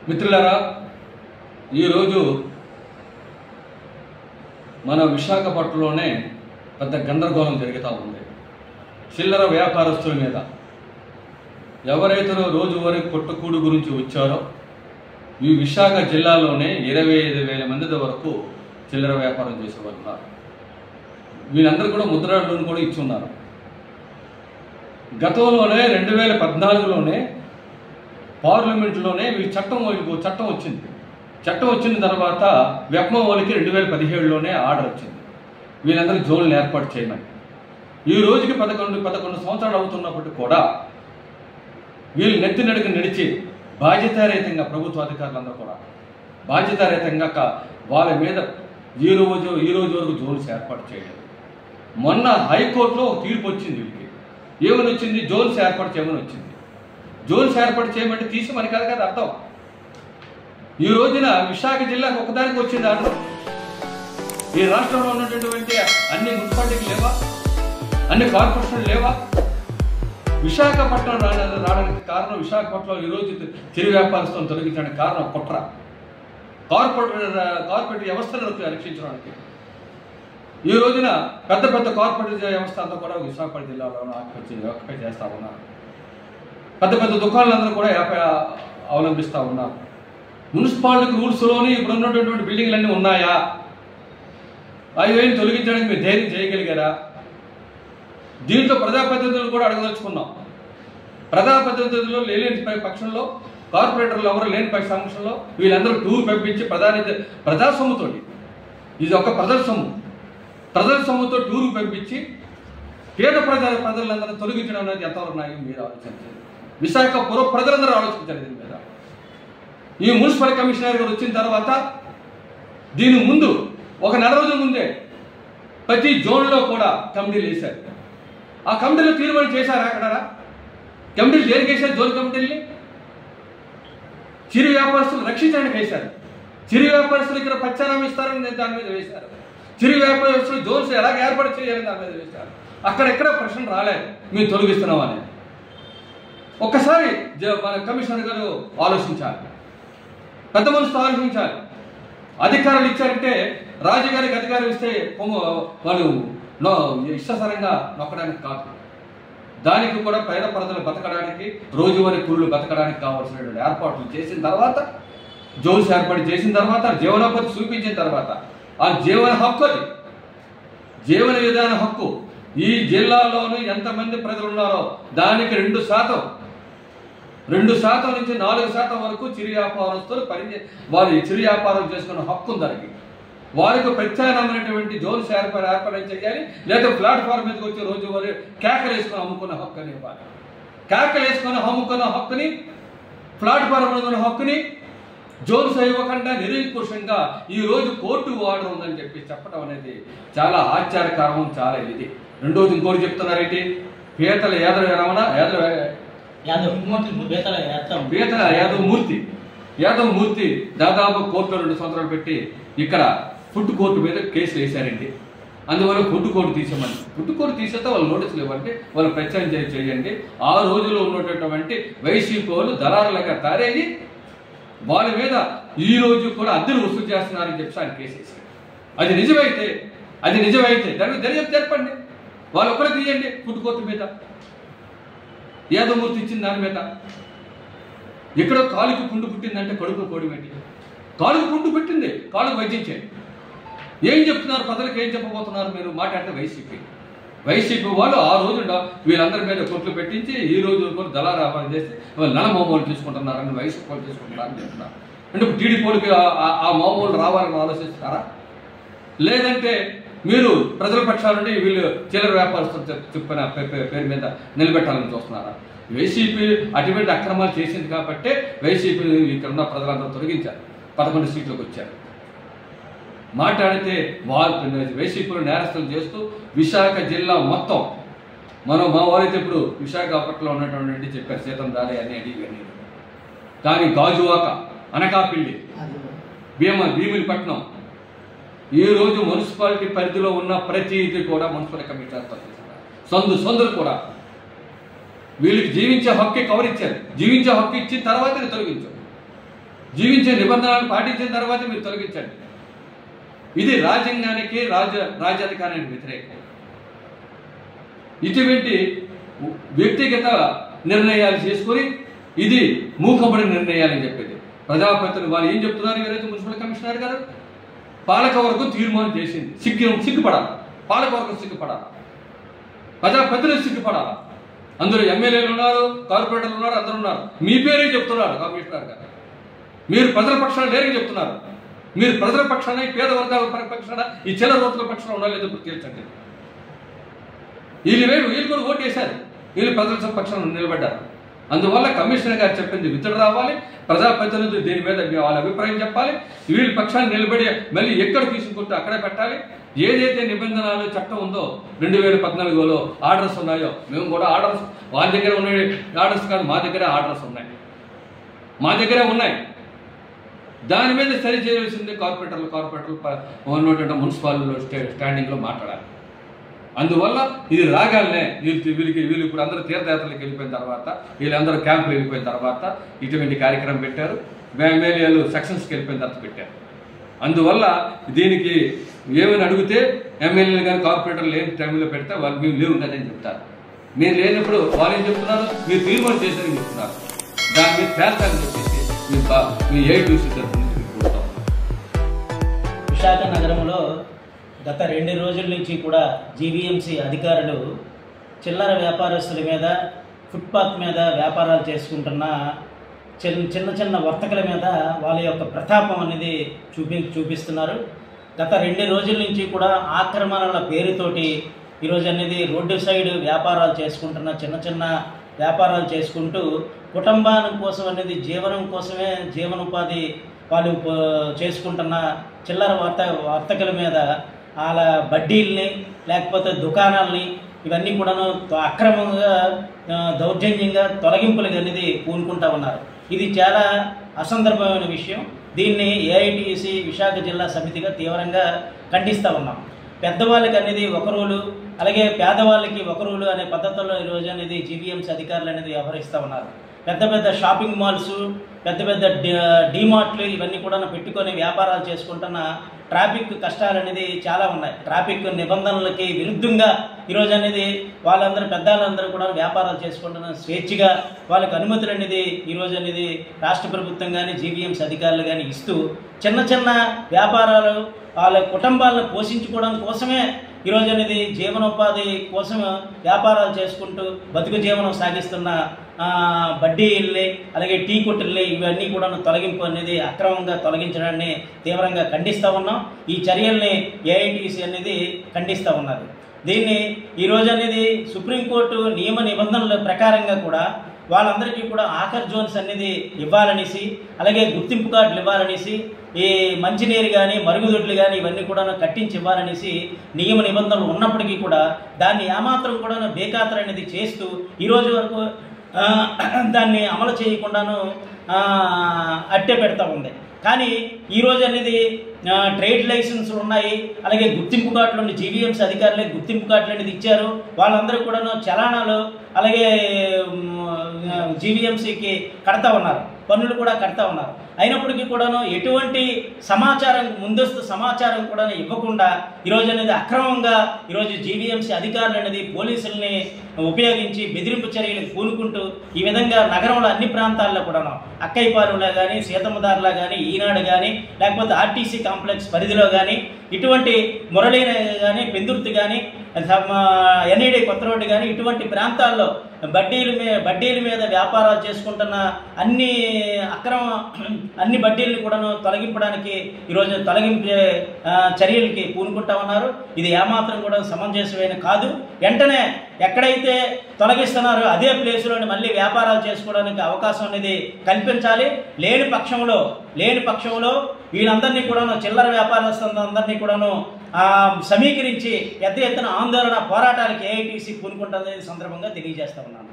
మిత్రులారా, ఈరోజు మన విశాఖపట్నంలోనే పెద్ద గందరగోళం జరుగుతూ ఉంది. చిల్లర వ్యాపారస్తుల మీద ఎవరైతే రోజువారీ పుట్టకూడు గురించి వచ్చారో ఈ విశాఖ జిల్లాలోనే 25,000 మంది వరకు చిల్లర వ్యాపారం చేసేవారు ఉన్నారు. వీళ్ళందరూ కూడా ముద్రా లోన్ కూడా ఇచ్చున్నారు. గతంలోనే 2014లోనే పార్లమెంట్లోనే వీళ్ళు చట్టం వచ్చింది. చట్టం వచ్చిన తర్వాత వెప్మో వాళ్ళకి 2017లోనే ఆర్డర్ వచ్చింది వీళ్ళందరికీ జోన్లు ఏర్పాటు చేయమని. ఈ రోజుకి 11 సంవత్సరాలు అవుతున్నప్పటికీ కూడా వీళ్ళు నెత్తి నడుక నడిచి బాధ్యతారహితంగా ప్రభుత్వ అధికారులందరూ కూడా బాధ్యతారహితంగా వాళ్ళ మీద ఈ రోజు వరకు జోన్స్ ఏర్పాటు చేయలేదు. మొన్న హైకోర్టులో ఒక తీర్పు వచ్చింది. వీళ్ళకి ఏమని వచ్చింది? జోన్స్ ఏర్పాటు చేయమని వచ్చింది. జోన్స్ ఏర్పాటు చేయమంటే తీసి మనకి అది కదా అర్థం. ఈ రోజున విశాఖ జిల్లాకు ఒకదానికి వచ్చింది ఆర్డర్. ఈ రాష్ట్రంలో ఉన్నటువంటి అన్ని మున్సిపాలిటీలు లేవా, అన్ని కార్పొరేషన్లు లేవా? విశాఖపట్నం రావడానికి కారణం, విశాఖపట్నంలో ఈరోజు చిరు వ్యాపారస్తులను తొలగించడానికి కారణం కుట్ర. కార్పొరేట్ వ్యవస్థను రక్షించడానికి ఈ రోజున పెద్ద కార్పొరేట్ వ్యవస్థ అంతా కూడా విశాఖపట్నం జిల్లాలో ఆక్యుపై చేస్తూ ఉన్నారు. పెద్ద దుకాణాలందరూ కూడా అవలంబిస్తూ ఉన్నారు. మున్సిపాలిటీ రూల్స్లోని ఇప్పుడు ఉన్నటువంటి బిల్డింగ్లన్నీ ఉన్నాయా? అవి తొలగించడానికి మీరు ధైర్యం చేయగలిగారా? దీంట్లో ప్రజాప్రతినిధులు కూడా అడగదలుచుకున్నాం. ప్రజాప్రతినిధులు లేని పక్షంలో, కార్పొరేటర్లు ఎవరు లేని పక్షంలో వీళ్ళందరూ టూర్ పంపించి ప్రజా సొమ్ముతోటి, ఇది ఒక ప్రజల సొమ్ముతో టూరు పంపించి పేద ప్రజలందరూ తొలగించడం అనేది ఎంతవరకు న్యాయం మీరు ఆలోచించారు. విశాఖపురం ప్రజలందరూ ఆలోచించారు దీని మీద. ఈ మున్సిపల్ కమిషనర్ గారు వచ్చిన తర్వాత దీని ముందు ఒక నెల రోజుల ముందే ప్రతి జోన్లో కూడా కమిటీలు వేశారు. ఆ కమిటీలు తీర్మానం చేశారు. అక్కడ కమిటీలు దేనికి వేశారు? జోన్ కమిటీల్ని చిరు వ్యాపారస్తులు రక్షించడానికి వేశారు. చిరు వ్యాపారస్తులు ఇక్కడ ప్రచారం ఇస్తారని దాని మీద వేశారు. చిరు వ్యాపారస్తులు జోన్స్ ఎలాగ ఏర్పాటు చేయాలని దాని మీద వేశారు. అక్కడెక్కడ ప్రశ్న రాలేదు మేము తొలగిస్తున్నాం అనేది. ఒక్కసారి మన కమిషనర్ గారు ఆలోచించాలి, పెద్ద మనసుతో ఆలోచించాలి. అధికారులు ఇచ్చారంటే రాజుగారికి అధికారం ఇస్తే వాళ్ళు ఇష్టసరంగా నొక్కడానికి కాదు. దానికి కూడా పేద ప్రజలు బతకడానికి, రోజువారీ కూలీలు బతకడానికి కావాల్సినటువంటి ఏర్పాట్లు చేసిన తర్వాత, జోన్స్ ఏర్పాటు చేసిన తర్వాత, జీవనోపాధి చూపించిన తర్వాత, ఆ జీవన హక్కు, అది జీవన విధాన హక్కు ఈ జిల్లాలోనూ ఎంతమంది ప్రజలు ఉన్నారో దానికి 2% నుంచి 4% వరకు చిరు వ్యాపారస్తులు వారి చిరు వ్యాపారం చేసుకున్న హక్కు ఉంది. దానికి వారికి ప్రత్యామ్నాయమైనటువంటి జోన్స్ ఏర్పాటు చేయాలి. లేదా ప్లాట్ఫామ్ మీదకి వచ్చి రోజువారీ కేకలు వేసుకొని అమ్ముకున్న హక్కుని ఇవ్వాలి. కేకలు వేసుకొని అమ్ముకున్న హక్కుని, ప్లాట్ఫామ్ మీద ఉన్న హక్కుని జోన్స్ ఇవ్వకుండా నిరంకుశంగా ఈ రోజు కోర్టు ఆర్డర్ ఉందని చెప్పడం అనేది చాలా ఆశ్చర్యకరం. చాలా ఇది. రెండోది ఇంకోటి చెప్తున్నారేంటి? పీతల యాదవ్ మూర్తి దాదాపు కోర్టులో 2 సంవత్సరాలు పెట్టి ఇక్కడ ఫుడ్ కోర్టు మీద కేసులు వేశారండి. అందువల్ల ఫుడ్ కోర్టు తీసేమని, ఫుడ్ కోర్టు తీసేస్తే వాళ్ళు నోటీసులు ఇవ్వండి, వాళ్ళు ప్రచారం చేయండి. ఆ రోజులో ఉన్నటువంటి వైసీపీ వాళ్ళు దళారులుగా తయారయ్యి వాళ్ళ మీద ఈ రోజు కూడా అద్దెలు వసూలు చేస్తున్నారని చెప్పి ఆయన కేసు వేశారు. అది నిజమైతే దానికి దర్యాప్తు జరపండి. వాళ్ళు ఒకరే తీయండి. ఫుడ్ కోర్టు మీద, యాదవ్ మూర్తి ఇచ్చిన దాని మీద. ఎక్కడో కాలుకి పుండు పుట్టిందంటే కడుపు కోడి పెట్టి, కాలుకి పుండు పెట్టింది, కాలుకు వైద్యం చేయండి. ఏం చెప్తున్నారు? ప్రజలకు ఏం చెప్పబోతున్నారు మీరు? మాట్లాడితే వైసీపీ వాళ్ళు ఆ రోజు వీళ్ళందరి మీద కొట్లు పెట్టించి ఈ రోజు కూడా దళారు వ్యాపారం చేసి నల్ల మోమోలు తీసుకుంటున్నారని, వైసీపీ వాళ్ళు తీసుకుంటున్నారని చెప్తున్నారు. అంటే టీడీపీకి ఆ మోమోలు రావాలని ఆలోచిస్తున్నారా? లేదంటే మీరు ప్రజల పక్షాల నుండి వీళ్ళు చిల్లర వ్యాపారస్తులు చెప్పిన పేరు మీద నిలబెట్టాలని చూస్తున్నారా? వైసీపీ అటువంటి అక్రమాలు చేసింది కాబట్టి వైసీపీ ఇక్కడ ఉన్న ప్రజలందరూ తొలగించారు, 11 సీట్లకు వచ్చారు. మాట్లాడితే వైసీపీలో నేరస్తులు చేస్తూ విశాఖ జిల్లా మొత్తం మా వారైతే ఇప్పుడు విశాఖపట్నంలో ఉన్నటువంటి చెప్పారు సీతం దారి అని అడిగి. కానీ గాజువాక, అనకాపల్లి, భీమిలిపట్నం ఈ రోజు మున్సిపాలిటీ పరిధిలో ఉన్న ప్రతిదీ కూడా మున్సిపల్ కమిషనర్ సందులు కూడా వీళ్ళకి జీవించే హక్కు కవర్ ఇచ్చారు. జీవించే హక్కు ఇచ్చిన తర్వాత తొలగించారు. జీవించే నిబంధనలను పాటించిన తర్వాత మీరు తొలగించండి. ఇది రాజ్యాంగానికి రాజ్యాధికారానికి వ్యతిరేకం. ఇటువంటి వ్యక్తిగత నిర్ణయాలు చేసుకొని ఇది మూకబడి నిర్ణయాలని చెప్పేది. ప్రజాప్రతినిధులు వాళ్ళు ఏం చెప్తున్నారు? ఎవరైతే మున్సిపల్ కమిషనర్ గారు పాలకవర్గం తీర్మానం చేసింది, సిగ్గుపడాలి. పాలకవర్గం సిగ్గుపడాలి, ప్రజాప్రతినిధులు సిగ్గుపడాలి. అందులో ఎమ్మెల్యేలు ఉన్నారు, కార్పొరేటర్లు ఉన్నారు, అందరూ ఉన్నారు. మీ పేరే చెప్తున్నారు కమిషనర్ గారు. మీరు ప్రజల పక్షాన లేరని చెప్తున్నారు. మీరు ప్రజల పక్షాన, పేద వర్గాల పక్షాన, ఈ చిల్లర వర్గాల పక్షాన ఉండాలి లేదో తేల్చండి. వీళ్ళు కూడా ఓటు వేశారు, వీళ్ళు ప్రజల పక్షాన నిలబడ్డారు. అందువల్ల కమిషనర్ గారు చెప్పింది విత్తుడు రావాలి. ప్రజాప్రతినిధులు దీని మీద వాళ్ళ అభిప్రాయం చెప్పాలి. వీళ్ళ పక్షాన్ని నిలబడి మళ్ళీ ఎక్కడ తీసుకుంటే అక్కడే పెట్టాలి. ఏదైతే నిబంధనలు చట్టం ఉందో 2014లో ఆర్డర్స్ ఉన్నాయో, మేము కూడా ఆర్డర్స్ వాళ్ళ దగ్గర ఉన్నాయి. ఆర్డర్స్ కాదు, మా దగ్గర ఆర్డర్స్ ఉన్నాయి, మా దగ్గరే ఉన్నాయి. దాని మీద సరి చేయాల్సింది కార్పొరేటర్లు ఉన్నటువంటి మున్సిపాలిటీలో స్టాండింగ్లో మాట్లాడాలి. అందువల్ల ఇది రాగాలనే వీళ్ళు ఇప్పుడు అందరూ తీర్థయాత్రలకు వెళ్ళిపోయిన తర్వాత, వీళ్ళందరూ క్యాంపులు వెళ్ళిపోయిన తర్వాత ఇటువంటి కార్యక్రమం పెట్టారు. ఎమ్మెల్యేలు సెక్షన్స్కి వెళ్ళిపోయిన తర్వాత పెట్టారు. అందువల్ల దీనికి ఏమైనా అడిగితే ఎమ్మెల్యేలు కానీ కార్పొరేటర్లు లేని టైంలో పెడితే వాళ్ళు మేము లేవు కదని చెప్తారు. మీరు లేనప్పుడు వాళ్ళు ఏం చెప్తున్నారు? మీరు తీర్మానం చేశారని చెప్తున్నారు. దాని మీద తేల్చాలని చెప్పేసి మీ ఏఐటీసీ తరఫున కోరుతాం. విశాఖ నగరంలో గత 2 రోజుల నుంచి కూడా జీవీఎంసీ అధికారులు చిల్లర వ్యాపారస్తుల మీద, ఫుట్పాత్ మీద వ్యాపారాలు చేసుకుంటున్న చిన్న వర్తకుల మీద వాళ్ళ యొక్క ప్రతాపం అనేది చూపిస్తున్నారు. గత 2 రోజుల నుంచి కూడా ఆక్రమణల పేరుతోటి ఈరోజు అనేది రోడ్డు సైడ్ వ్యాపారాలు చేసుకుంటున్న చిన్న వ్యాపారాలు చేసుకుంటూ కుటుంబానికి కోసం అనేది జీవనం కోసమే జీవనోపాధి వాళ్ళు చేసుకుంటున్న చిల్లర వర్తకుల మీద వాళ్ళ బడ్డీల్ని లేకపోతే దుకాణాలని ఇవన్నీ కూడాను అక్రమంగా దౌర్జన్యంగా తొలగింపులు అనేది పూనుకుంటా ఉన్నారు. ఇది చాలా అసందర్భమైన విషయం. దీన్ని ఏఐటీసీ విశాఖ జిల్లా సమితిగా తీవ్రంగా ఖండిస్తూ ఉన్నాం. పెద్దవాళ్ళకి అనేది ఒక రూలు, అలాగే పేదవాళ్ళకి ఒక రూలు అనే పద్ధతుల్లో ఈరోజు అనేది జీవీఎంసీ అధికారులు అనేది వ్యవహరిస్తూ ఉన్నారు. పెద్ద షాపింగ్ మాల్స్, పెద్ద డీమార్ట్లు ఇవన్నీ కూడా పెట్టుకొని వ్యాపారాలు చేసుకుంటున్న ట్రాఫిక్ కష్టాలు అనేది చాలా ఉన్నాయి. ట్రాఫిక్ నిబంధనలకి విరుద్ధంగా ఈరోజు అనేది వాళ్ళందరూ పెద్దవాళ్ళందరూ కూడా వ్యాపారాలు చేసుకుంటున్న స్వేచ్ఛగా వాళ్ళకి అనుమతులు అనేది ఈరోజు అనేది రాష్ట్ర ప్రభుత్వం కానీ జీవీఎంసీ అధికారులు కానీ ఇస్తూ చిన్న వ్యాపారాలు వాళ్ళ కుటుంబాలను పోషించుకోవడం కోసమే ఈరోజు అనేది జీవనోపాధి కోసం వ్యాపారాలు చేసుకుంటూ బతుకు జీవనం సాగిస్తున్న బడ్డీల్ని, అలాగే టీ కొట్టుల్ని ఇవన్నీ కూడా తొలగింపు అనేది అక్రమంగా తొలగించడాన్ని తీవ్రంగా ఖండిస్తూ ఉన్నాం. ఈ చర్యల్ని ఏఐటీసీ అనేది ఖండిస్తూ ఉన్నది. దీన్ని ఈరోజు అనేది సుప్రీంకోర్టు నియమ నిబంధనల ప్రకారంగా కూడా వాళ్ళందరికీ కూడా ఆఖర్ జోన్స్ అనేది ఇవ్వాలనేసి, అలాగే గుర్తింపు కార్డులు ఇవ్వాలనేసి, ఈ మంచినీరు కానీ మరుగుదొడ్లు కానీ ఇవన్నీ కూడా కట్టించి ఇవ్వాలనేసి నియమ నిబంధనలు ఉన్నప్పటికీ కూడా దాన్ని ఏమాత్రం కూడా బేఖాతరు అనేది చేస్తూ ఈరోజు వరకు దాన్ని అమలు చేయకుండాను అట్టే పెడతా ఉంది. కానీ ఈరోజు అనేది ట్రేడ్ లైసెన్సులు ఉన్నాయి, అలాగే గుర్తింపు కార్డులు ఉన్నాయి. జీవీఎంసీ అధికారులే గుర్తింపు కార్డులు అనేది ఇచ్చారు. వాళ్ళందరూ కూడాను చలానాలు అలాగే జీవీఎంసీకి కడతా ఉన్నారు, పన్నులు కూడా కడతా ఉన్నారు. అయినప్పటికీ కూడాను ఎటువంటి సమాచారం, ముందస్తు సమాచారం కూడా ఇవ్వకుండా ఈరోజు అనేది అక్రమంగా ఈరోజు జీవీఎంసీ అధికారులు అనేది పోలీసుల్ని ఉపయోగించి బెదిరింపు చర్యలకు పూనుకుంటూ ఈ విధంగా నగరంలో అన్ని ప్రాంతాల్లో కూడాను అక్కైపాలెంలో కానీ, సీతమ్మదారులో కానీ, ఈనాడు కానీ, లేకపోతే ఆర్టీసీ కాంప్లెక్స్ పరిధిలో కానీ, ఇటువంటి మురళీన కానీ, పెందుర్తి కానీ, ఎన్ఈడి కొత్త రోడ్డు కానీ ఇటువంటి ప్రాంతాల్లో బడ్డీల మీద వ్యాపారాలు చేసుకుంటున్న అన్ని బడ్డీలను కూడా తొలగింపడానికి ఈరోజు తొలగింపే చర్యలకి పూనుకుంటా ఉన్నారు. ఇది ఏమాత్రం కూడా సమంజసమైన కాదు. వెంటనే ఎక్కడైతే తొలగిస్తున్నారో అదే ప్లేసులోని మళ్ళీ వ్యాపారాలు చేసుకోవడానికి అవకాశం అనేది కల్పించాలి. లేని పక్షంలో వీళ్ళందరినీ కూడాను చిల్లర వ్యాపారస్తులందరినీ కూడాను సమీకరించి పెద్ద ఎత్తున ఆందోళన పోరాటానికి ఏఐటీసీ పూనుకుంటుందని సందర్భంగా తెలియజేస్తా ఉన్నాను.